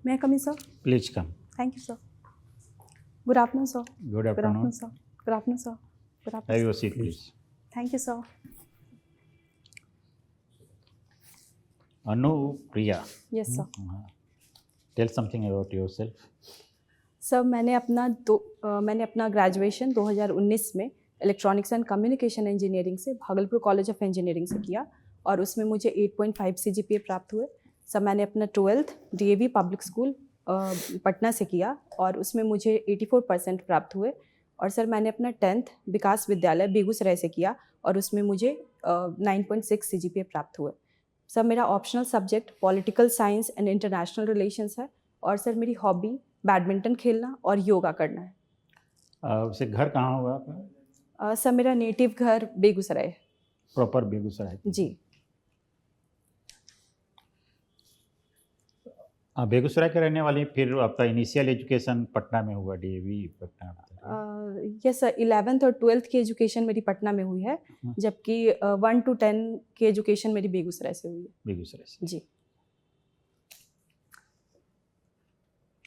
May I come in, sir? Please come. Thank you, sir. Good afternoon, sir. Good afternoon. sir. Good afternoon, sir. Good Have afternoon. your seat, please. Thank you, sir. Anupriya, Yes, sir. tell something about yourself. Sir मैंने अपना graduation 2019 में electronics and communication engineering से Bhagalpur college of engineering से किया और उसमें मुझे 8.5 CGPA प्राप्त हुए। सर मैंने अपना 12th DAV public school Patna से किया और उसमें मुझे 84% प्राप्त हुए। और सर मैंने अपना 10th विकास विद्यालय बेगूसराय से किया और उसमें मुझे 9.6 CGPA प्राप्त हुए। सर मेरा optional subject political science and international relations है और सर मेरी हॉबी बैडमिंटन खेलना और योगा करना है। वैसे घर कहाँ हुआ आपका? सर मेरा नेटिव घर बेगूसराय है। प्रॉपर बेगूसराय? जी। बेगूसराय के रहने वाली, फिर आपका इनिशियल एजुकेशन पटना में हुआ, DAV Patna? Yes sir, 11th और 12th की एजुकेशन मेरी पटना में हुई है, जबकि 1 to 10 की एजुकेशन मेरी बेगूसराय से हुई है। बेगूसराय से? जी।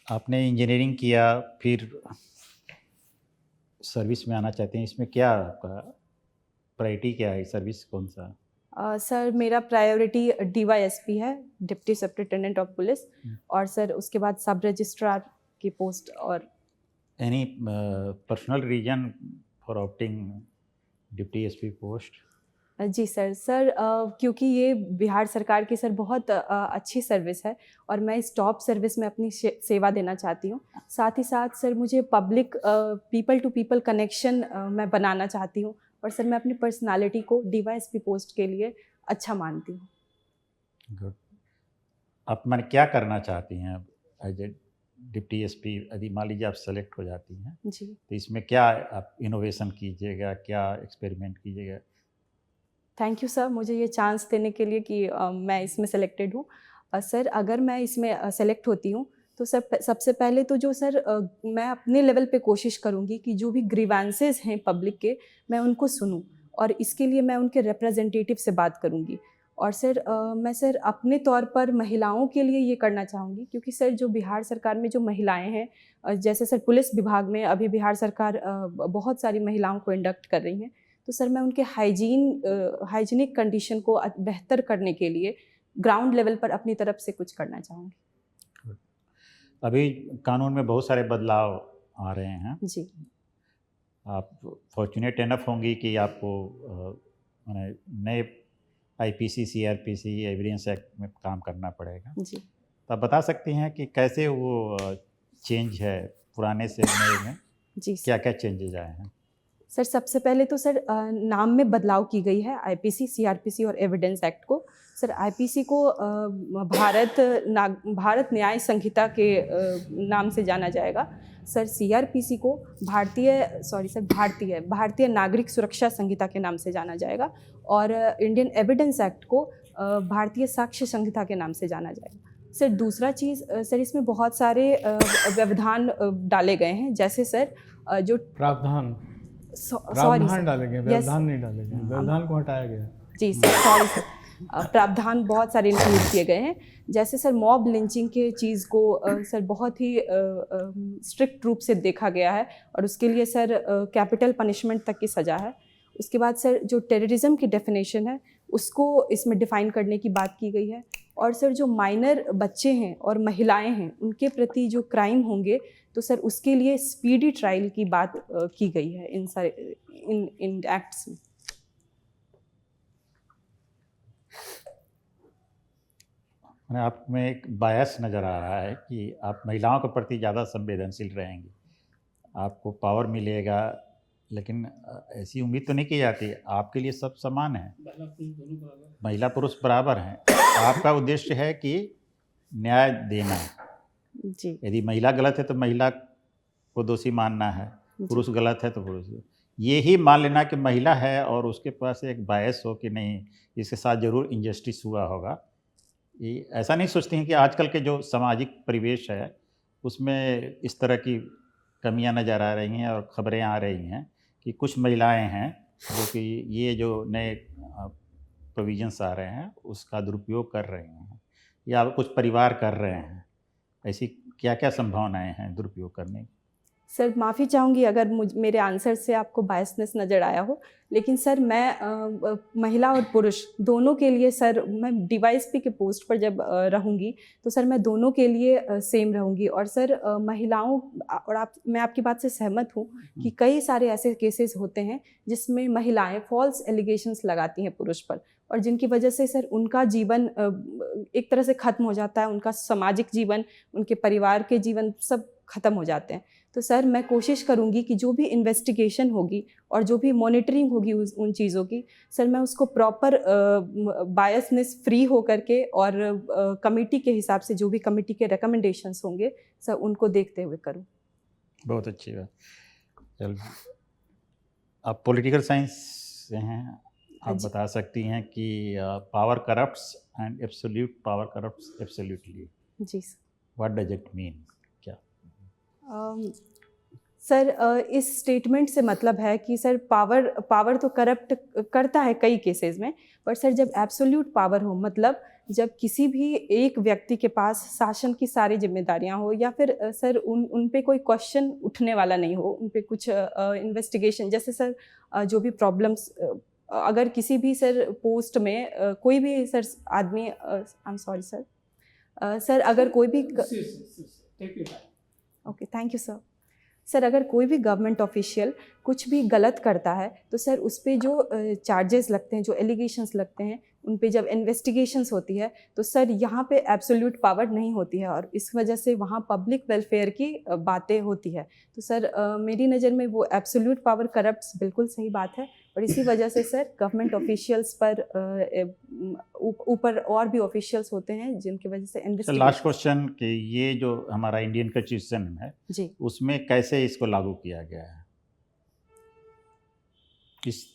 आपने इंजीनियरिंग किया, फिर सर्विस में आना चाहते हैं, इसमें क्या आपका प्रायोरिटी क्या है? सर्विस कौन सा? सर मेरा प्रायोरिटी DYSP है, डिप्टी सुपरिटेंडेंट ऑफ पुलिस, और सर उसके बाद सब रजिस्ट्रार की पोस्ट। और any personal reason for opting deputy SP post? जी सर क्योंकि ये बिहार सरकार की सर बहुत अच्छी सर्विस है और मैं इस टॉप सर्विस में अपनी सेवा देना चाहती हूँ। साथ ही साथ सर मुझे public people to people connection मैं बनाना चाहती हूँ और सर मैं अपनी पर्सनालिटी को DYSP पोस्ट के लिए अच्छा मानती हूँ। गुड। आप मैंने क्या करना चाहती हैं एज ए डिप्टी SP? यदि मान लीजिए आप सेलेक्ट हो जाती हैं जी, तो इसमें क्या आप इनोवेशन कीजिएगा, क्या एक्सपेरिमेंट कीजिएगा? थैंक यू सर मुझे ये चांस देने के लिए कि मैं इसमें सेलेक्टेड हूँ। सर अगर मैं इसमें सेलेक्ट होती हूँ तो सर सबसे पहले तो जो सर मैं अपने लेवल पे कोशिश करूँगी कि जो भी ग्रीवेंसेस हैं पब्लिक के, मैं उनको सुनूँ और इसके लिए मैं उनके रिप्रेजेंटेटिव से बात करूँगी। और सर मैं सर अपने तौर पर महिलाओं के लिए ये करना चाहूँगी, क्योंकि सर जो बिहार सरकार में जो महिलाएं हैं, जैसे सर पुलिस विभाग में अभी बिहार सरकार बहुत सारी महिलाओं को इंडक्ट कर रही हैं, तो सर मैं उनके हाइजीनिक कंडीशन को बेहतर करने के लिए ग्राउंड लेवल पर अपनी तरफ से कुछ करना चाहूँगी। अभी कानून में बहुत सारे बदलाव आ रहे हैं जी। आप फॉर्चुनेट इनफ होंगी कि आपको नए IPC CRPC एविडेंस एक्ट में काम करना पड़ेगा। जी। तो आप बता सकती हैं कि कैसे वो चेंज है पुराने से नए में? जी क्या क्या चेंजेज आए हैं? सर सबसे पहले तो सर नाम में बदलाव की गई है IPC CRPC और एविडेंस एक्ट को। सर IPC को भारत न्याय संहिता के नाम से जाना जाएगा। सर CRPC को भारतीय नागरिक सुरक्षा संहिता के नाम से जाना जाएगा और इंडियन एविडेंस एक्ट को भारतीय साक्ष्य संहिता के नाम से जाना जाएगा। सर दूसरा चीज़ सर इसमें बहुत सारे व्यवधान डाले गए हैं, जैसे सर जो प्रावधान डाले गए, व्यवधान नहीं डाले गए, व्यवधान को हटाया गया। जी सर, सॉरी सर, प्रावधान बहुत सारे इंक्लूड किए गए हैं। जैसे सर मॉब लिंचिंग के चीज़ को सर बहुत ही स्ट्रिक्ट रूप से देखा गया है और उसके लिए सर कैपिटल पनिशमेंट तक की सज़ा है। उसके बाद सर जो टेररिज्म की डेफिनेशन है उसको इसमें डिफ़ाइन करने की बात की गई है। और सर जो माइनर बच्चे हैं और महिलाएं हैं उनके प्रति जो क्राइम होंगे तो सर उसके लिए स्पीडी ट्रायल की बात की गई है इन एक्ट्स में। मैंने आप में एक बायस नज़र आ रहा है कि आप महिलाओं के प्रति ज़्यादा संवेदनशील रहेंगी, आपको पावर मिलेगा, लेकिन ऐसी उम्मीद तो नहीं की जाती। आपके लिए सब समान है, महिला पुरुष बराबर हैं। आपका उद्देश्य है कि न्याय देना जी। यदि महिला गलत है तो महिला को दोषी मानना है, पुरुष गलत है तो पुरुष, ये ही मान लेना कि महिला है और उसके पास एक बायस हो कि नहीं इसके साथ ज़रूर इनजस्टिस हुआ होगा। ये ऐसा नहीं सोचती हैं कि आजकल के जो सामाजिक परिवेश है उसमें इस तरह की कमियां नज़र आ रही हैं और ख़बरें आ रही हैं कि कुछ महिलाएं हैं जो कि ये जो नए प्रोविजंस आ रहे हैं उसका दुरुपयोग कर रहे हैं या कुछ परिवार कर रहे हैं। ऐसी क्या क्या संभावनाएं हैं दुरुपयोग करने की? सर माफ़ी चाहूँगी अगर मेरे आंसर से आपको बायसनेस नज़र आया हो, लेकिन सर मैं महिला और पुरुष दोनों के लिए सर मैं डीवाईएसपी के पोस्ट पर जब रहूँगी तो सर मैं दोनों के लिए सेम रहूँगी। और सर महिलाओं और मैं आपकी बात से सहमत हूँ कि कई सारे ऐसे केसेस होते हैं जिसमें महिलाएं फॉल्स एलिगेशंस लगाती हैं पुरुष पर, और जिनकी वजह से सर उनका जीवन एक तरह से ख़त्म हो जाता है, उनका सामाजिक जीवन, उनके परिवार के जीवन सब ख़त्म हो जाते हैं। तो सर मैं कोशिश करूँगी कि जो भी इन्वेस्टिगेशन होगी और जो भी मॉनिटरिंग होगी उन चीज़ों की, सर मैं उसको प्रॉपर बायसनेस फ्री हो करके और कमेटी के हिसाब से जो भी कमेटी के रिकमेंडेशंस होंगे सर उनको देखते हुए करूँ। बहुत अच्छी बात। चल, आप पॉलिटिकल साइंस से हैं, आप बता सकती हैं कि power corrupts and absolute power corrupts absolutely. जी सर। What does it mean? Sir इस स्टेटमेंट से मतलब है कि सर पावर तो करप्ट करता है कई केसेस में, पर सर जब एब्सोल्यूट पावर हो, मतलब जब किसी भी एक व्यक्ति के पास शासन की सारी जिम्मेदारियां हो, या फिर सर उन पे कोई क्वेश्चन उठने वाला नहीं हो, उन पे कुछ इन्वेस्टिगेशन, जैसे सर जो भी प्रॉब्लम्स अगर किसी भी सर पोस्ट में कोई भी सर आदमी आई एम सॉरी सर सर अगर कोई भी okay thank you sir. Sir अगर कोई भी गवर्नमेंट ऑफिशियल कुछ भी गलत करता है तो सर उस पे जो चार्जेस लगते हैं, जो एलिगेशंस लगते हैं, उन पे जब इन्वेस्टिगेशंस होती है तो सर यहाँ पे एब्सोल्यूट पावर नहीं होती है, और इस वजह से वहाँ पब्लिक वेलफेयर की बातें होती है। तो सर मेरी नज़र में वो एब्सोल्यूट पावर करप्ट्स बिल्कुल सही बात है, और इसी वजह से सर गवर्नमेंट ऑफिशियल्स पर ऊपर और भी ऑफिशियल्स होते हैं जिनकी वजह से इन्वेस्टिगेशन। लास्ट क्वेश्चन कि ये जो हमारा इंडियन कॉन्स्टिट्यूशन है जी, उसमें कैसे इसको लागू किया गया है, इस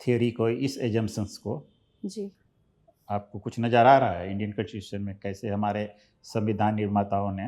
थियोरी को, इस एजम्पशंस को? जी, आपको कुछ नज़र आ रहा है इंडियन कॉन्स्टिट्यूशन में कैसे हमारे संविधान निर्माताओं ने,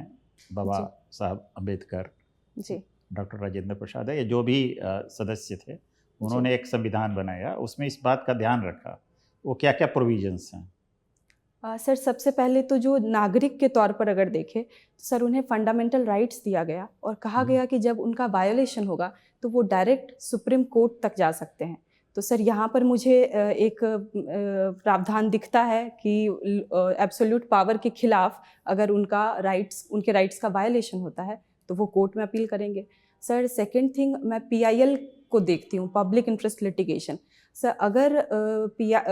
बाबा साहब अम्बेडकर, जी, डॉक्टर राजेंद्र प्रसाद है, या जो भी सदस्य थे, उन्होंने एक संविधान बनाया, उसमें इस बात का ध्यान रखा, वो क्या क्या प्रोविजंस हैं? सर सबसे पहले तो जो नागरिक के तौर पर अगर देखें तो सर उन्हें फंडामेंटल राइट्स दिया गया, और कहा गया कि जब उनका वायोलेशन होगा तो वो डायरेक्ट सुप्रीम कोर्ट तक जा सकते हैं। तो सर यहाँ पर मुझे एक प्रावधान दिखता है कि एब्सोल्यूट पावर के खिलाफ अगर उनके राइट्स का वायोलेशन होता है तो वो कोर्ट में अपील करेंगे। सर सेकंड थिंग, मैं PIL को देखती हूँ, पब्लिक इंटरेस्ट लिटिगेशन। सर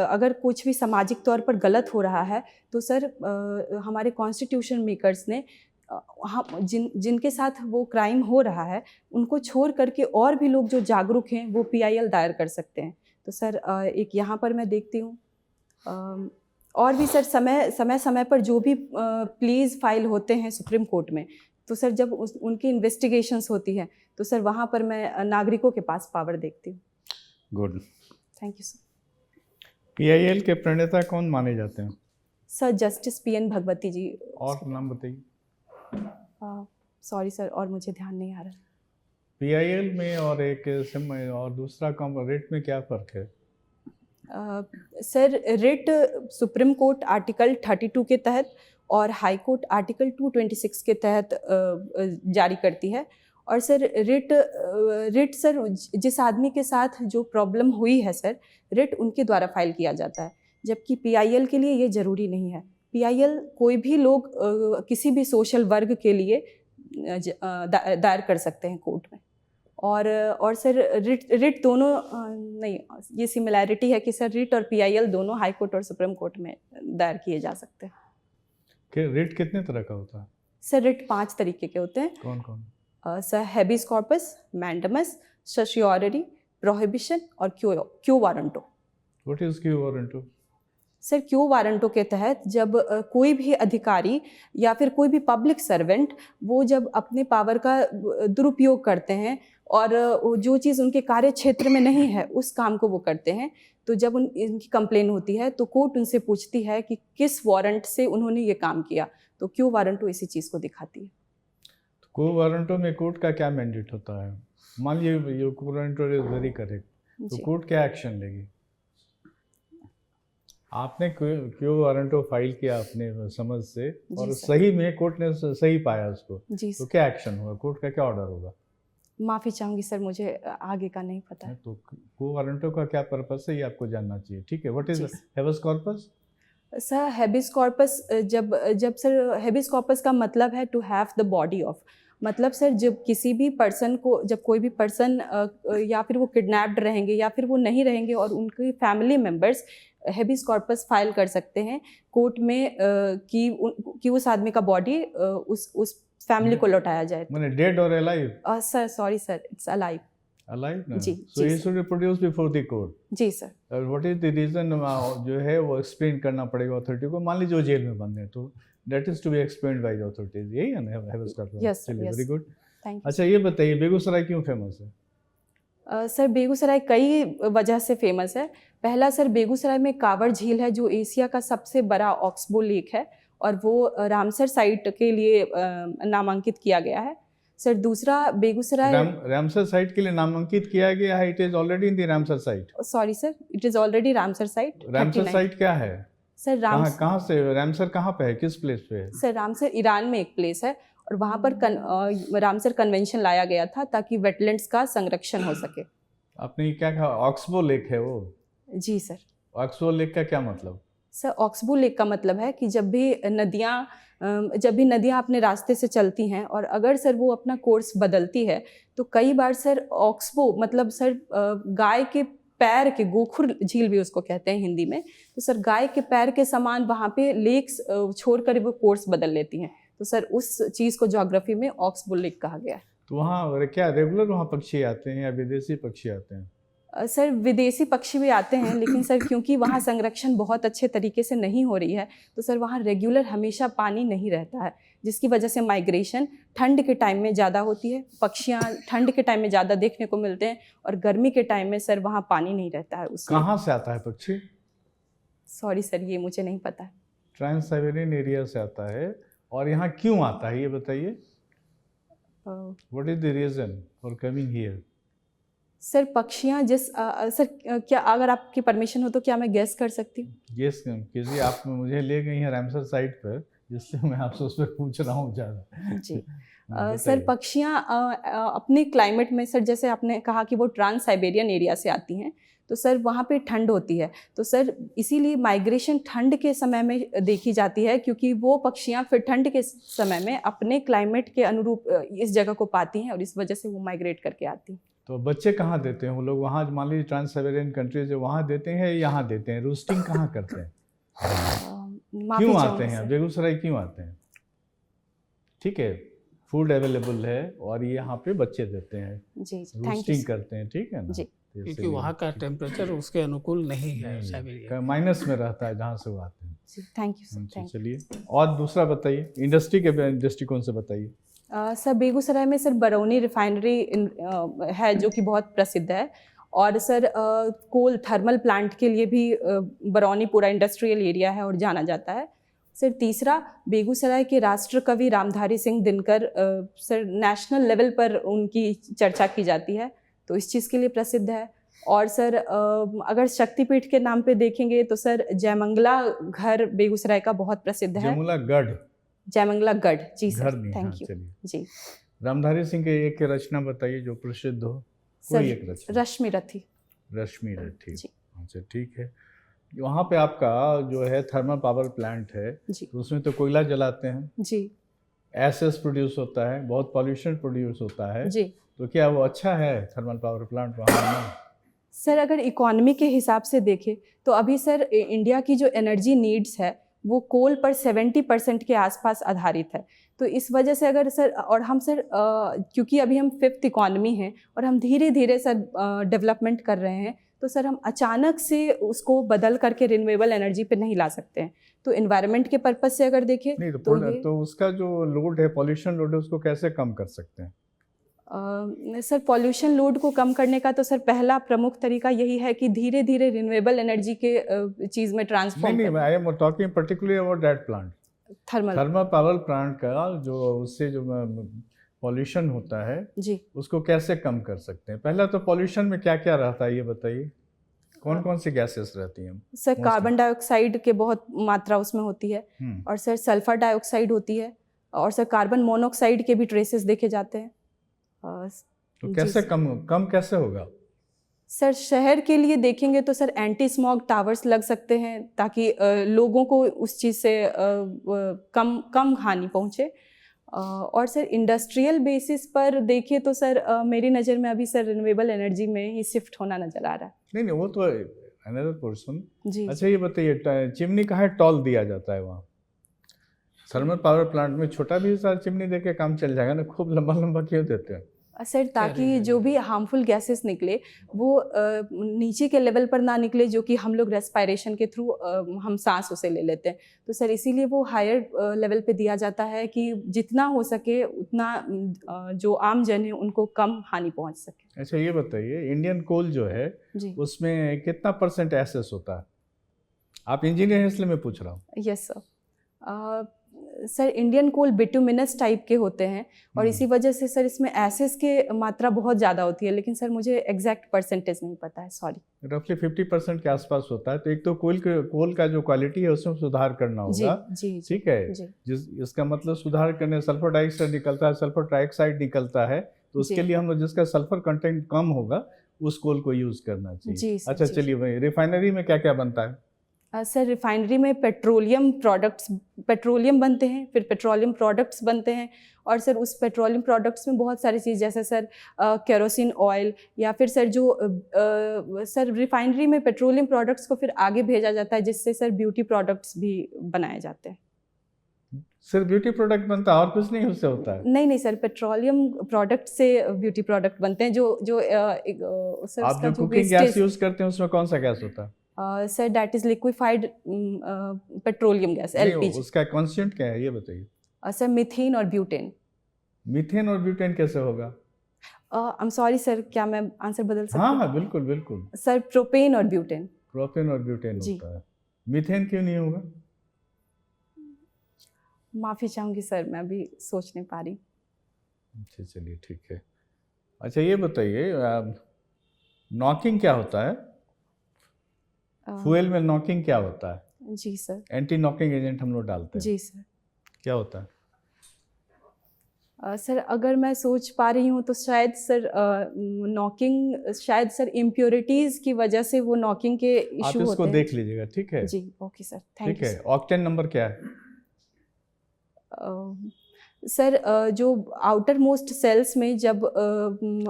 अगर कुछ भी सामाजिक तौर पर गलत हो रहा है तो सर हमारे कॉन्स्टिट्यूशन मेकर्स ने जिनके साथ वो क्राइम हो रहा है उनको छोड़ करके और भी लोग जो जागरूक हैं वो PIL दायर कर सकते हैं। तो सर एक यहाँ पर मैं देखती हूँ। और भी सर समय पर जो भी प्लीज़ फाइल होते हैं सुप्रीम कोर्ट में, तो सर जब उनकी इन्वेस्टिगेशंस होती है तो सर वहाँ पर मैं नागरिकों के पास पावर देखती हूँ। Good, thank you sir. PIL के प्रणेता कौन माने जाते हैं? सर जस्टिस PN भगवती जी। और नाम बताइए। सॉरी सर, और मुझे ध्यान नहीं आ रहा। PIL में और दूसरा रिट में क्या फ़र्क है? Sir writ supreme court article 32 के तहत और हाई कोर्ट आर्टिकल 226 के तहत जारी करती है। और सर रिट सर जिस आदमी के साथ जो प्रॉब्लम हुई है सर, रिट उनके द्वारा फाइल किया जाता है, जबकि PIL के लिए ये ज़रूरी नहीं है। PIL कोई भी लोग किसी भी सोशल वर्ग के लिए दायर कर सकते हैं कोर्ट में। और सर रिट दोनों नहीं, ये सिमिलैरिटी है कि सर रिट और PIL दोनों हाई कोर्ट और सुप्रीम कोर्ट में दायर किए जा सकते हैं। कि रिट कितने तरह का होता है? सर रिट 5 तरीके के होते हैं। कौन कौन? Sir habeas corpus, mandamus, certiorari, prohibition और quo warranto. What is quo warranto? Sir quo warranto के तहत जब कोई भी अधिकारी या फिर कोई भी पब्लिक सर्वेंट वो जब अपने पावर का दुरुपयोग करते हैं और जो चीज़ उनके कार्य क्षेत्र में नहीं है उस काम को वो करते हैं, तो जब इनकी कंप्लेन होती है तो कोर्ट उनसे पूछती है कि किस वारंट से उन्होंने ये काम किया, तो क्यू वारंटो इसी चीज़ को दिखाती है। तो क्यू वारंटो में कोर्ट का क्या मैंडेट होता है? मान लीजिए quo warranto is very correct, तो कोर्ट क्या एक्शन लेगी? आपने क्यों वारंटो फाइल किया अपने समझ से, और सर। सही में कोर्ट ने सही पाया उसको, जी तो सर। क्या एक्शन होगा, कोर्ट का क्या ऑर्डर होगा? माफ़ी चाहूँगी सर, मुझे आगे का नहीं पता है। तो को वारंटो का क्या पर्पस है ये आपको जानना चाहिए, ठीक है? व्हाट इज जी sir. Habeas corpus? Sir habeas corpus जब जब सर हेबिस कॉर्पस का मतलब है to have the body of, मतलब सर जब किसी भी पर्सन को, जब कोई भी पर्सन या फिर वो किडनैप्ड रहेंगे या फिर वो नहीं रहेंगे और उनकी family members habeas corpus file कर सकते हैं कोर्ट में कि उस आदमी का बॉडी उस फैमिली को लौटाया जाए। मैंने डेड और alive? Sir sorry sir, it's alive. Alive ना? जी, सो जी ही sir. Should be produce before the court. जी सर। और व्हाट इज द रीजन जो है वो एक्सप्लेन करना पड़ेगा अथॉरिटी को। मान लीजिए वो जेल में बंद है तो that is to be explained by the authorities, यही है ना हेबस कॉर्पस? यस सर, चलिए, yes. Very good. Thank you. अच्छा ये बताइए बेगूसराय क्यों फेमस है? सर बेगूसराय कई वजह से फेमस है। पहला सर, बेगूसराय में कांवड़ झील है जो एशिया का सबसे बड़ा ऑक्सबो लेक है और वो रामसर साइट के लिए नामांकित किया गया है। सर दूसरा, बेगूसराय रामसर साइट के लिए नामांकित किया गया है? It is already in the Ramsar site. Sorry sir, it is already Ramsar site. Ramsar 39 site क्या है? सर कहाँ से रामसर कहाँ पे है, किस प्लेस पे है? सर रामसर ईरान में एक प्लेस है और वहाँ पर रामसर कन्वेंशन लाया गया था ताकि वेटलैंड्स का संरक्षण हो सके। आपने क्या कहा, ऑक्सबो लेक है वो? जी सर। ऑक्सबो लेक का क्या मतलब? सर ऑक्सबो लेक का मतलब है कि जब भी नदियाँ अपने रास्ते से चलती हैं और अगर सर वो अपना कोर्स बदलती है तो कई बार सर ऑक्सबो मतलब सर गाय के पैर के, गोखुर झील भी उसको कहते हैं हिंदी में, तो सर गाय के पैर के समान वहाँ पे लेक्स छोड़कर वो कोर्स बदल लेती हैं, तो सर उस चीज़ को ज्योग्राफी में ऑक्सबो लेक कहा गया है। तो वहाँ क्या रेगुलर वहाँ पक्षी आते हैं या विदेशी पक्षी आते हैं? सर विदेशी पक्षी भी आते हैं लेकिन सर क्योंकि वहाँ संरक्षण बहुत अच्छे तरीके से नहीं हो रही है तो सर वहाँ रेगुलर हमेशा पानी नहीं रहता है, जिसकी वजह से माइग्रेशन ठंड के टाइम में ज़्यादा होती है। पक्षियाँ ठंड के टाइम में ज़्यादा देखने को मिलते हैं और गर्मी के टाइम में सर वहाँ पानी नहीं रहता है। उसमें कहाँ से आता है पक्षी? सॉरी सर, ये मुझे नहीं पता है। ट्रांस साइबेरियन एरिया से आता है। और यहाँ क्यों आता है ये बताइए, what is the reason for coming here? Sir पक्षियाँ सर क्या, अगर आपकी परमिशन हो तो क्या मैं गेस कर सकती हूँ? गेस कीजिए। आप मुझे ले गई हैं रामसर साइट पर, इसलिए मैं आपसे उस पर पूछ रहा हूँ ज़्यादा। जी सर पक्षियाँ अपने क्लाइमेट में सर, जैसे आपने कहा कि वो ट्रांस साइबेरियन एरिया से आती हैं तो सर वहाँ पे ठंड होती है, तो सर इसीलिए माइग्रेशन ठंड के समय में देखी जाती है क्योंकि वो पक्षियाँ फिर ठंड के समय में अपने क्लाइमेट के अनुरूप इस जगह को पाती हैं और इस वजह से वो माइग्रेट करके आती हैं। तो बच्चे कहाँ देते हैं वो लोग? वहाँ मान लीजिए ट्रांस साइबेरियन कंट्रीज है, वहाँ देते हैं या यहाँ देते हैं? रूस्टिंग कहाँ करते हैं? क्यों आते हैं बेगूसराय, क्यों आते हैं? ठीक है, फूड अवेलेबल है और ये यहाँ पे बच्चे देते हैं, जी रूस्टिंग करते हैं, ठीक है ना? जी, क्योंकि वहाँ का टेम्परेचर उसके अनुकूल नहीं है, साइबेरिया माइनस में रहता है जहाँ से वो आते हैं। Thank you sir, thank you. चलिए, और दूसरा बताइए, इंडस्ट्री के दृष्टिकोण से बताइए। सर बेगूसराय में सर बरौनी रिफाइनरी है जो कि बहुत प्रसिद्ध है और सर कोल थर्मल प्लांट के लिए भी बरौनी पूरा इंडस्ट्रियल एरिया है और जाना जाता है। सर तीसरा, बेगूसराय के राष्ट्र कवि Ramdhari Singh Dinkar sir national level पर उनकी चर्चा की जाती है तो इस चीज़ के लिए प्रसिद्ध है। और सर अगर शक्तिपीठ के नाम पे देखेंगे तो सर जयमंगला घर बेगूसराय का बहुत प्रसिद्ध है। जयमंगला गढ़, जी सर, थैंक यू। जी, रामधारी सिंह के एक रचना बताइए जो प्रसिद्ध हो, कोई एक रचना। रश्मि रथी। रश्मि रथी, अच्छा ठीक है। वहाँ पे आपका जो है थर्मल पावर प्लांट है, तो उसमें तो कोयला जलाते हैं जी, एसएस प्रोड्यूस होता है, बहुत पॉल्यूशन प्रोड्यूस होता है जी, तो क्या वो अच्छा है थर्मल पावर प्लांट वहाँ में? सर अगर इकोनॉमी के हिसाब से देखें तो अभी सर इंडिया की जो एनर्जी नीड्स है वो कोल पर 70% के आसपास आधारित है, तो इस वजह से अगर सर, और हम सर क्योंकि अभी हम 5th इकॉनमी हैं और हम धीरे धीरे सर डेवलपमेंट कर रहे हैं तो सर हम अचानक से उसको बदल करके रिन्यूएबल एनर्जी पे नहीं ला सकते हैं। तो एनवायरनमेंट के पर्पज से अगर देखें नहीं तो उसका जो लोड है, पॉल्यूशन लोड है, उसको कैसे कम कर सकते हैं? सर पॉल्यूशन लोड को कम करने का तो सर पहला प्रमुख तरीका यही है कि धीरे धीरे रिन्यूएबल एनर्जी के चीज़ में ट्रांसफॉर्म। नहीं, I am talking particularly about that plant, thermal power plant का जो उससे जो पॉल्यूशन होता है जी, उसको कैसे कम कर सकते हैं? पहला तो पॉल्यूशन में क्या क्या रहता है ये बताइए। कौन कौन सी गैसेस रहती हैं? Sir Mostly. कार्बन डाइऑक्साइड के बहुत मात्रा उसमें होती है, और सर सल्फर डाइऑक्साइड होती है, और सर कार्बन मोनोऑक्साइड के भी ट्रेसेस देखे जाते हैं। तो जी कैसे सर। कम कैसे होगा? सर शहर के लिए देखेंगे तो सर एंटी स्मॉग टावर्स लग सकते हैं, ताकि लोगों को उस चीज़ से कम कम हानि पहुंचे। और सर इंडस्ट्रियल बेसिस पर देखिए तो सर मेरी नज़र में अभी सर रिन्यूएबल एनर्जी में ही शिफ्ट होना नज़र आ रहा है। नहीं वो तो अनदर पर्सन। जी अच्छा ये बताइए, चिमनी कहाँ टॉल दिया जाता है वहाँ? थर्मल पावर प्लांट में छोटा भी सारा चिमनी देके काम चल जाएगा ना, खूब लंबा लंबा क्यों देते हैं? सर ताकि जो भी हार्मफुल गैसेस निकले वो नीचे के लेवल पर ना निकले, जो कि हम लोग रेस्पायरेशन के थ्रू हम सांस उसे ले लेते हैं। तो सर इसीलिए वो हायर लेवल पे दिया जाता है कि जितना हो सके उतना जो आम जन है उनको कम हानि पहुंच सके। अच्छा ये बताइए, इंडियन कोल जो है जी उसमें कितना % एसेस होता है? आप इंजीनियर हैं इसलिए मैं पूछ रहा हूँ। Yes sir. Sir Indian coal bituminous type के होते हैं, और इसी वजह से सर इसमें एसिड्स की मात्रा बहुत ज़्यादा होती है, लेकिन सर मुझे एग्जैक्ट परसेंटेज नहीं पता है, सॉरी। रफली 50% के आसपास होता है। तो एक तो कोल का जो क्वालिटी है उसमें सुधार करना होगा। जी ठीक है जी इसका मतलब सुधार करने, सल्फर डाइऑक्साइड निकलता है, सल्फर ट्राइऑक्साइड निकलता है, तो उसके लिए हम लोग जिसका सल्फर कंटेंट कम होगा उस कोल को यूज करना चाहिए। जी सर, अच्छा जी। चलिए भाई, रिफाइनरी में क्या क्या बनता है? सर रिफाइनरी में पेट्रोलियम बनते हैं, फिर पेट्रोलियम प्रोडक्ट्स बनते हैं, और सर उस पेट्रोलियम प्रोडक्ट्स में बहुत सारी चीज़, जैसे सर केरोसिन ऑयल, या फिर सर जो सर रिफाइनरी में पेट्रोलियम प्रोडक्ट्स को फिर आगे भेजा जाता है, जिससे सर ब्यूटी प्रोडक्ट्स भी बनाए जाते हैं। सिर्फ ब्यूटी प्रोडक्ट बनता है और कुछ नहीं उससे होता है? नहीं सर, पेट्रोलियम प्रोडक्ट से ब्यूटी प्रोडक्ट बनते हैं। जो सर आप उसका जो जो कुकिंग गैस यूज करते हैं उसमें कौन सा गैस होता है? Sir that is liquefied petroleum gas, LPG. उसका कॉन्स्टिट्यूएंट क्या है ये बताइए। सर मीथेन और ब्यूटेन। मीथेन और ब्यूटेन कैसे होगा? आई एम सॉरी सर, क्या मैं आंसर बदल सकती हूँ? हाँ बिल्कुल बिल्कुल। सर प्रोपेन और ब्यूटेन। प्रोपेन और ब्यूटेन जी। होता है, मीथेन क्यों नहीं होगा? माफ़ी चाहूँगी सर, मैं अभी सोच नहीं पा रही। अच्छा चलिए ठीक है। अच्छा ये बताइए, नॉकिंग क्या होता है? फ्यूल में नॉकिंग क्या होता है? जी सर। एंटी नॉकिंग एजेंट हम लोग डालते हैं। जी सर। क्या होता है? सर अगर मैं सोच पा रही हूँ तो शायद सर नॉकिंग, शायद सर इम्प्योरिटीज़ की वजह से वो नॉकिंग के आप इशू होते इसको हैं। देख लीजिएगा, ठीक है? जी ओके सर, थैंक ठीक यू है। ऑक्टेन नंबर क्या है? सर जो आउटर मोस्ट सेल्स में जब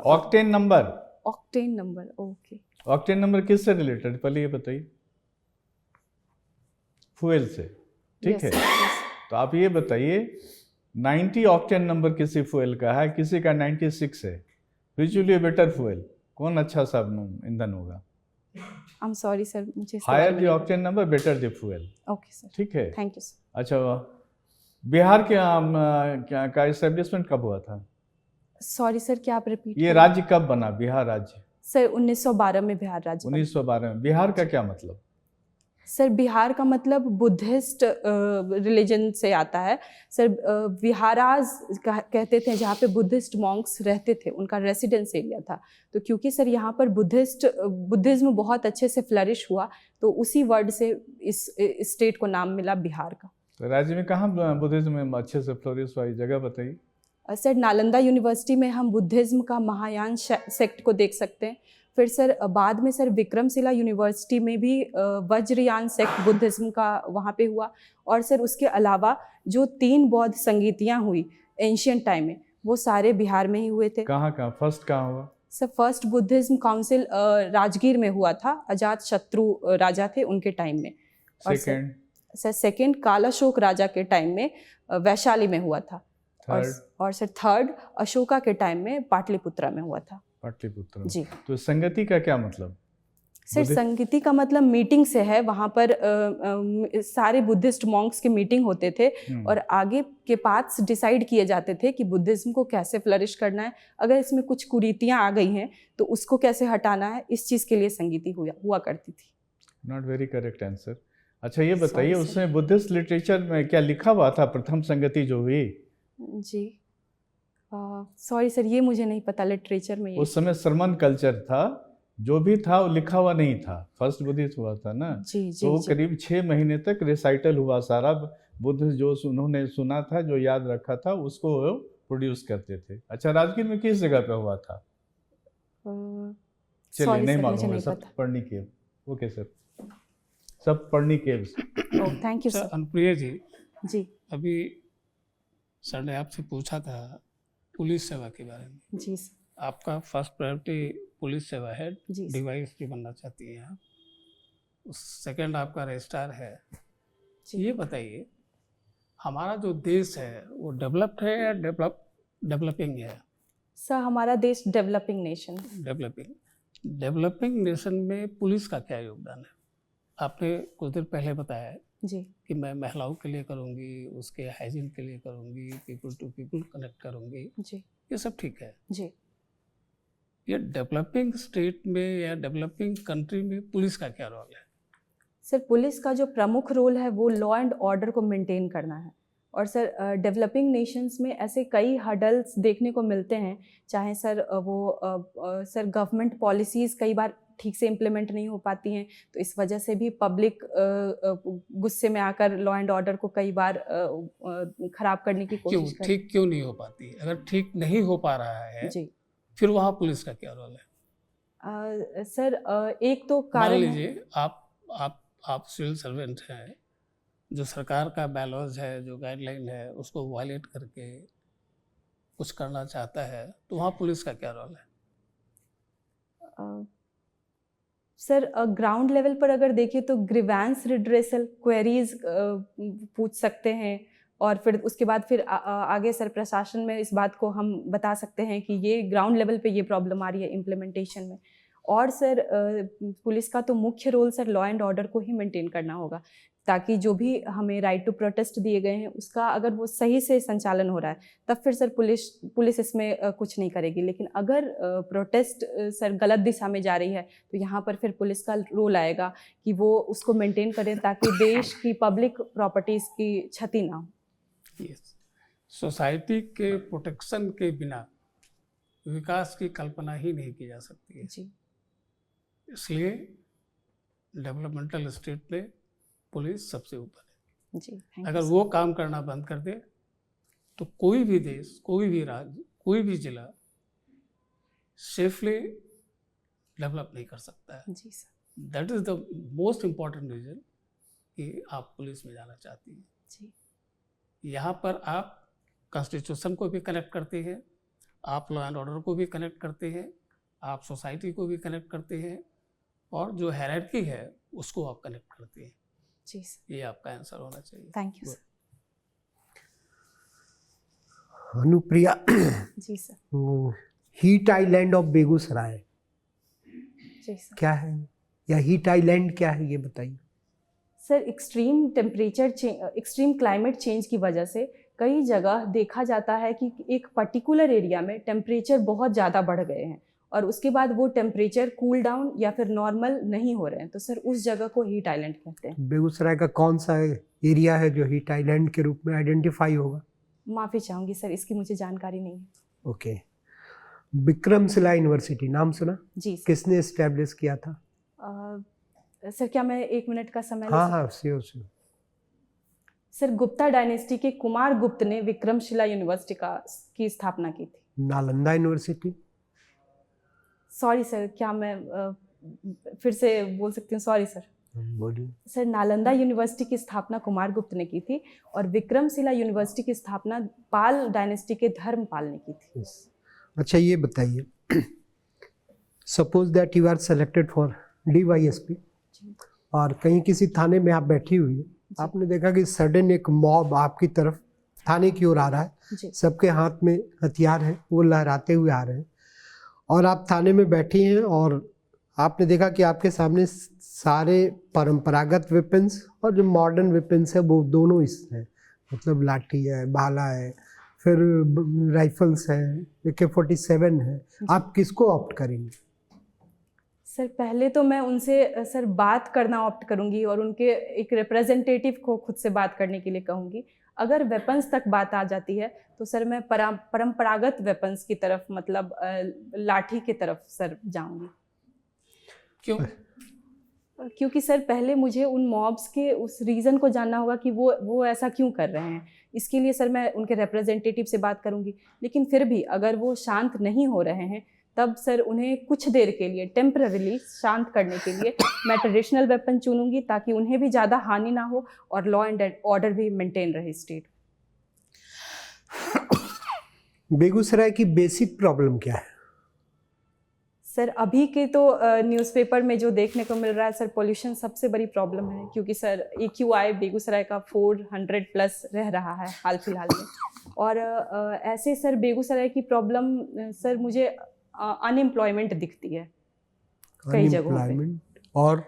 octane number. Octane number, okay. Octane number किससे रिलेटेड, पहले ये बताइए। फ्यूल से, ठीक है। तो आप ये बताइए, 90 ऑक्टेन नंबर किसी फ्यूल का है, किसी का 96 है, which will be better fuel? कौन अच्छा सा ईंधन होगा? आई एम सॉरी सर, मुझे higher the octane number better the fuel. Okay sir, ठीक है, थैंक यू सर। अच्छा बिहार के का एस्टेब्लिशमेंट कब हुआ था? सॉरी सर, क्या आप रिपीट? ये राज्य कब बना, बिहार राज्य? सर 1912 में बिहार राज्य बना। 1912 में। बिहार का क्या मतलब? सर बिहार का मतलब बुद्धिस्ट रिलीजन से आता है सर। विहाराज कहते थे जहाँ पे बुद्धिस्ट मॉन्क्स रहते थे, उनका रेसिडेंस एरिया था। तो क्योंकि सर यहाँ पर बुद्धिज्म बहुत अच्छे से फ्लरिश हुआ, तो उसी वर्ड से इस स्टेट को नाम मिला बिहार का। तो राज्य में कहाँ बुद्धिज्म में अच्छे से फ्लोरिश हुआ, जगह बताइए। सर नालंदा यूनिवर्सिटी में हम बुद्धिज्म का महायान सेक्ट को देख सकते हैं। फिर सर बाद में सर विक्रमशिला यूनिवर्सिटी में भी वज्रयान सेक्ट बुद्धिज्म का वहाँ पे हुआ। और सर उसके अलावा जो 3 बौद्ध संगीतियाँ हुई एंशियंट टाइम में, वो सारे बिहार में ही हुए थे। कहाँ फर्स्ट कहाँ हुआ? Sir first Buddhism council Rajgir में हुआ था, अजात शत्रु राजा थे उनके टाइम में। और सेकेंड? सर सेकेंड कालाशोक राजा के टाइम में वैशाली में हुआ था। और सर थर्ड अशोका के टाइम में पाटलिपुत्रा में हुआ था। पाटलिपुत्र जी। तो संगति का क्या मतलब? सर संगति का मतलब मीटिंग से है। वहाँ पर सारे बुद्धिस्ट मॉन्क्स के मीटिंग होते थे और आगे के पाथ्स डिसाइड किए जाते थे कि बुद्धिज्म को कैसे फ्लरिश करना है, अगर इसमें कुछ कुरीतियाँ आ गई हैं तो उसको कैसे हटाना है, इस चीज़ के लिए संगति हुआ करती थी। Not very correct answer. अच्छा ये बताइए, उसमें बुद्धिस्ट लिटरेचर में क्या लिखा हुआ था प्रथम संगति जो हुई? जी सॉरी सर, ये मुझे नहीं पता लिटरेचर में। उस समय सरमन कल्चर था, जो भी था वो लिखा हुआ नहीं था, फर्स्ट बुद्धिस्ट हुआ था ना, जी जी तो वो जी करीब 6 महीने तक रिसाइटल हुआ सारा। बुद्ध जो उन्होंने सुना था, जो याद रखा था, उसको वो प्रोड्यूस करते थे। अच्छा, राजगीर में किस जगह पे हुआ था? चलिए, सॉरी नहीं सर, मालूम मुझे है, नहीं सब पता। पर्णी केव। ओके सर, सब पर्णी caves. Oh thank you sir sir. Anupriya ji, जी अभी सर ने आपसे पूछा था पुलिस सेवा के बारे में। जी सर। आपका फर्स्ट प्रायोरिटी पुलिस सेवा है, जी सर। डिवाइस की बनना चाहती हैं आप। सेकंड आपका रजिस्ट्रार है। जी ये बताइए, हमारा जो देश है वो डेवलप्ड है या डेवलपिंग है? सर हमारा देश डेवलपिंग नेशन है। डेवलपिंग नेशन में पुलिस का क्या योगदान है? आपने कुछ देर पहले बताया जी कि मैं महिलाओं के लिए करूँगी, उसके हाइजीन के लिए करूँगी, पीपल टू पीपल कनेक्ट करूँगी, जी ये सब ठीक है। जी। ये डेवलपिंग स्टेट में या डेवलपिंग कंट्री में पुलिस का क्या रोल है? सर पुलिस का जो प्रमुख रोल है वो लॉ एंड ऑर्डर को मेंटेन करना है। और सर डेवलपिंग नेशंस में ऐसे कई हर्डल्स देखने को मिलते हैं, चाहे सर सर गवर्नमेंट पॉलिसीज़ कई बार ठीक से इम्प्लीमेंट नहीं हो पाती हैं, तो इस वजह से भी पब्लिक गुस्से में आकर लॉ एंड ऑर्डर को कई बार ख़राब करने की क्यों कोशिश करती ठीक क्यों नहीं हो पाती? अगर ठीक नहीं हो पा रहा है जी। फिर वहाँ पुलिस का क्या रोल है? सर एक तो मान कारण है। लीजिए आप सिविल सर्वेंट हैं, जो सरकार का बैलॉज है, जो गाइडलाइन है, उसको वायलेट करके कुछ करना चाहता है, तो वहाँ पुलिस का क्या रोल है? सर ग्राउंड लेवल पर अगर देखें तो ग्रीवेंस रिड्रेसल क्वेरीज पूछ सकते हैं, और फिर उसके बाद फिर आगे सर प्रशासन में इस बात को हम बता सकते हैं कि ये ग्राउंड लेवल पे ये प्रॉब्लम आ रही है इम्प्लीमेंटेशन में। और सर पुलिस का तो मुख्य role sir law and order को ही मेंटेन करना होगा, ताकि जो भी हमें राइट टू प्रोटेस्ट दिए गए हैं उसका अगर वो सही से संचालन हो रहा है तब फिर सर पुलिस इसमें कुछ नहीं करेगी। लेकिन अगर प्रोटेस्ट सर गलत दिशा में जा रही है तो यहाँ पर फिर पुलिस का रोल आएगा कि वो उसको मेंटेन करें ताकि देश की पब्लिक प्रॉपर्टीज़ की क्षति ना हो। सोसाइटी के प्रोटेक्शन के बिना विकास की कल्पना ही नहीं की जा सकती है। जी इसलिए डेवलपमेंटल स्टेट में पुलिस सबसे ऊपर है। जी थैंक अगर यू वो काम करना बंद कर दे तो कोई भी देश, कोई भी राज्य, कोई भी जिला सेफली डेवलप नहीं कर सकता है। जी sir. That is the most important reason कि आप पुलिस में जाना चाहती हैं। जी यहाँ पर आप कॉन्स्टिट्यूशन को भी कनेक्ट करते हैं, आप लॉ एंड ऑर्डर को भी कनेक्ट करते हैं, आप सोसाइटी को भी कनेक्ट करते हैं, और जो हायरार्की है उसको आप कनेक्ट करते हैं। जी सर। ये आपका आंसर होना चाहिए। Thank you sir. अनुप्रिया, जी sir. Heat island of Begusarai जी सर। क्या है, या हीट आइलैंड क्या है, ये बताइए। सर एक्सट्रीम क्लाइमेट चेंज की वजह से कई जगह देखा जाता है कि एक पर्टिकुलर एरिया में टेम्परेचर बहुत ज़्यादा बढ़ गए हैं और उसके बाद वो टेम्परेचर कूल डाउन या फिर नॉर्मल नहीं हो रहे हैं, तो सर उस जगह को हीट आइलैंड कहते हैं। बेगूसराय का कौन सा एरिया है जो हीट आइलैंड के रूप में आइडेंटिफाई होगा? माफ़ी चाहूँगी सर, इसकी मुझे जानकारी नहीं है। ओके। विक्रमशिला यूनिवर्सिटी नाम सुना? जी सर। किसने इस्टेब्लिश किया था? सर क्या मैं 1 मिनट का समय ले हाँ सकती हूँ? हाँ, sure sure. Sir Gupta dynasty के कुमार गुप्त ने विक्रमशिला यूनिवर्सिटी की स्थापना की थी। नालंदा यूनिवर्सिटी? सॉरी सर, क्या मैं फिर से बोल सकती हूँ? Sorry sir. बोलिए। सर नालंदा यूनिवर्सिटी की स्थापना कुमार गुप्त ने की थी और विक्रमशिला यूनिवर्सिटी की स्थापना पाल डायनेस्टी के धर्मपाल ने की थी। अच्छा, ये बताइए, suppose that you are selected for DYSP और कहीं किसी थाने में आप बैठी हुई है, आपने देखा कि सडन एक मॉब आपकी तरफ थाने की ओर आ रहा है, जी सबके हाथ में हथियार है, वो लहराते हुए आ रहे हैं और आप थाने में बैठी हैं और आपने देखा कि आपके सामने सारे परंपरागत वेपन्स और जो मॉडर्न वेपन्स है वो दोनों इस हैं, मतलब लाठी है, भाला है, फिर राइफल्स है, AK-47 है। आप किसको ऑप्ट करेंगे? सर पहले तो मैं उनसे सर बात करना ऑप्ट करूंगी और उनके एक रिप्रेजेंटेटिव को खुद से बात करने के लिए कहूंगी। अगर वेपन्स तक बात आ जाती है तो सर मैं परंपरागत वेपन्स की तरफ, मतलब लाठी की तरफ सर जाऊंगी। क्यों? क्योंकि सर पहले मुझे उन मॉब्स के उस रीज़न को जानना होगा कि वो ऐसा क्यों कर रहे हैं। इसके लिए सर मैं उनके रिप्रेजेंटेटिव से बात करूंगी, लेकिन फिर भी अगर वो शांत नहीं हो रहे हैं तब सर उन्हें कुछ देर के लिए टेम्पररीली शांत करने के लिए मैं ट्रेडिशनल वेपन चुनूंगी, ताकि उन्हें भी ज़्यादा हानि ना हो और लॉ एंड ऑर्डर भी मेंटेन रहे स्टेट। बेगूसराय की बेसिक प्रॉब्लम क्या है? सर अभी के तो न्यूज़पेपर में जो देखने को मिल रहा है सर, पोल्यूशन सबसे बड़ी प्रॉब्लम है, क्योंकि सर AQI बेगूसराय का 400 प्लस रह रहा है हाल फिलहाल में। और ऐसे सर बेगूसराय की प्रॉब्लम सर मुझे अनएम्प्लॉयमेंट दिखती है कई जगहों पे। अनएम्प्लॉयमेंट, और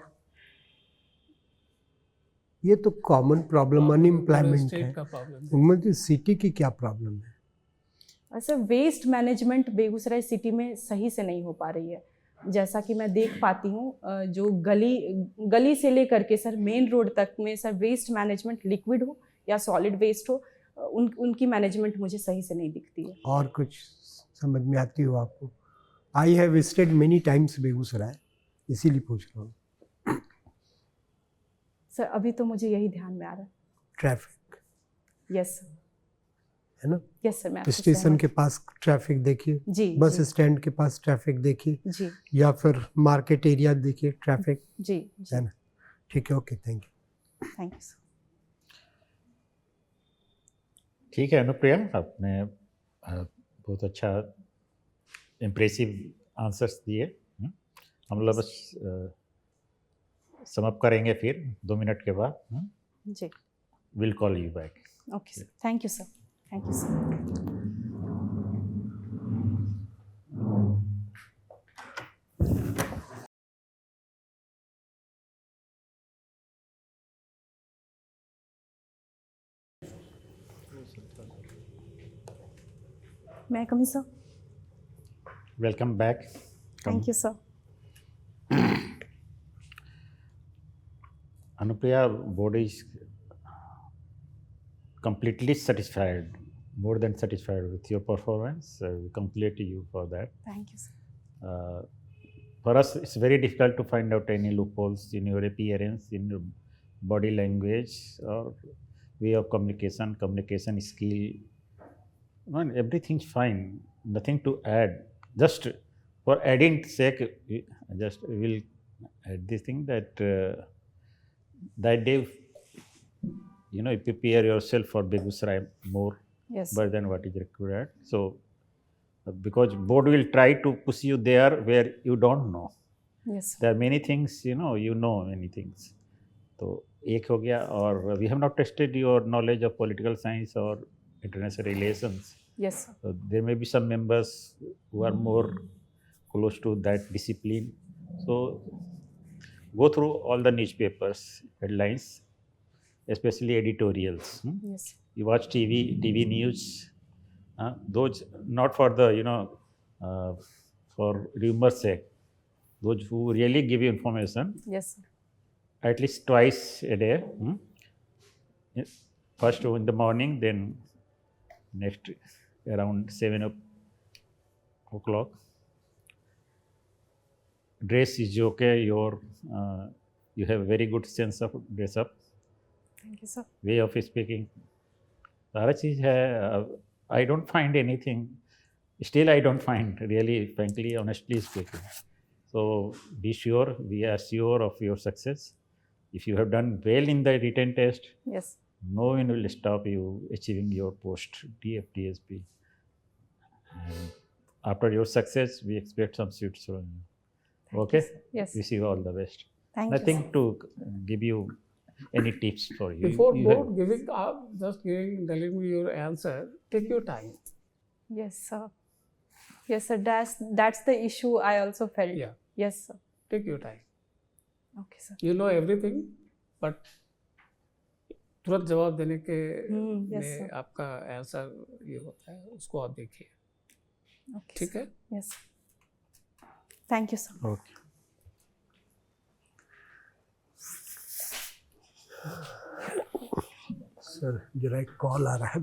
ये तो कॉमन प्रॉब्लम अनएम्प्लॉयमेंट स्टेट है। का प्रॉब्लम। मुझे सिटी की क्या प्रॉब्लम है? Sir waste management Begusarai city में सही से नहीं हो पा रही है। जैसा कि मैं देख पाती हूँ, जो गली से लेकर के सर मेन रोड तक में सर वेस्ट मैनेजमेंट लिक्विड हो या सॉलिड वेस्ट हो, उनकी मैनेजमेंट मुझे सही से नहीं दिखती है। और कुछ समझ में आती हो आपको? I have visited many times Begusarai, इसीलिए पूछ रहा हूँ। सर अभी तो मुझे यही ध्यान में आ रहा है। ट्रैफिक यस है ना? यस सर, मैं आपसे स्टेशन सहमत के पास ट्रैफिक देखिए, जी बस जी स्टैंड के पास ट्रैफिक देखिए, जी या फिर मार्केट एरिया देखिए ट्रैफिक, जी है जी। ना? ठीक है, okay, thank you. Thank you sir. ठीक है अनुप्रिया, आपने बहुत अच्छा इम्प्रेसिव आंसर्स दिए। हम लोग बस समअप करेंगे फिर 2 मिनट के बाद। जी will call you back. Okay sir, thank you sir, thank you sir. मैं कमी sir. Welcome back. Thank you sir. Anupriya, board is completely satisfied, more than satisfied with your performance. We congratulate you for that. Thank you sir. For us, it's very difficult to find out any loopholes in your appearance, in your body language, or way of communication, communication skill. Man, everything's fine. Nothing to add. Just for adding sake, just will add this thing that that day, you know, you prepare yourself for Begusrai more yes better than what is required. So, because board will try to push you there where you don't know. Yes There are many things, you know many things. तो एक हो गया, और we have not tested your knowledge of political science or international relations. Yes sir. So there may be some members who are more close to that discipline. So go through all the newspapers, headlines, especially editorials. Yes You watch TV news. Those not for the for rumor's sake. Those who really give you information, yes sir. at least twice a day. First in the morning, then next around 7 o'clock. Dress is okay. You have a very good sense of dress up, thank you sir. way of speaking. सारा चीज़ है. I don't find anything. Still, I don't find, really, frankly, honestly speaking. So be sure, we are sure of your success. If you have done well in the written test, yes no one will stop you achieving your post DF DSP. And after your success, we expect some suits from you. Okay? Yes Wish you all the best. Thank you Nothing to give you any tips for you. Before You board have- giving up, just telling me your answer, take your time. Yes, sir. Yes, sir. That's the issue I also felt. Yeah, Yes, sir. take your time. Okay, sir. You know everything, but तुरंत जवाब देने के yes, में sir. आपका answer ये होता है, उसको आप देखिए। Okay. ठीक है? Yes. Thank you, sir. Okay. Sir जरा एक कॉल आ रहा है।